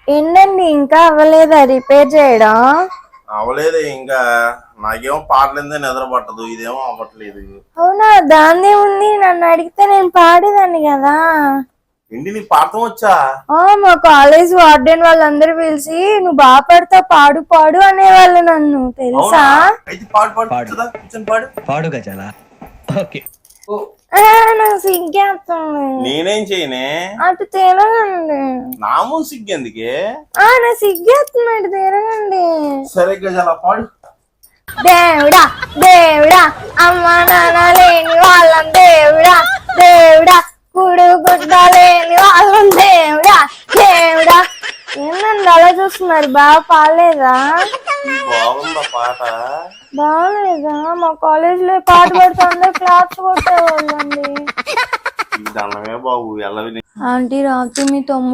ఏంటండి ఇంకా అవ్వలేదా రిపేర్ చేయడం? అవలేదు ఇంకా. నాకేమో పాటలేదే నిద్ర పట్టదు, ఇదేమో అవ్వట్లేదు. అవునా, దాన్నే ఉంది. నన్ను అడిగితే నేను పాడేదాన్ని కదా. ఏంటి నీకు పాడటం వచ్చా? మా కాలేజ్ వార్డెన్ వాళ్ళందరూ పిలిచి నువ్వు బాగా పాడతావు, పాడు పాడు అనేవాళ్ళు నన్ను, తెలుసా? అయితే పాడు పాడు కూర్చోదా, కూర్చొని పాడు. పాడు గజాల. ఓకే. నాకు సిగ్గేస్తుంది. నేనేం చేయనే? అటు తిరగండి. నామూ సిగ్గెందుకే? నా సిగ్గేస్తుంది, అటు తిరగండి. సరే గజాల పాడు. దేవుడా దేవుడా, అమ్మ నాన్న లేని వాళ్ళం దేవుడా, దేవుడా కుడు గుడ్డ లేని వాళ్ళం దేవుడా, దేవుడా. ఏంటండి అలా చూస్తున్నారు? బాగా పాడలేదా? బాగుందా పాట? బాగలేదా? మా కాలేజ్ లో పాట పడుతూ అందరు క్లాప్స్ కొట్టేవాళ్ళండి. ఈ దండమే బాబు. ఎలా ఆంటీ రాత్రి మీ తమ్ముడు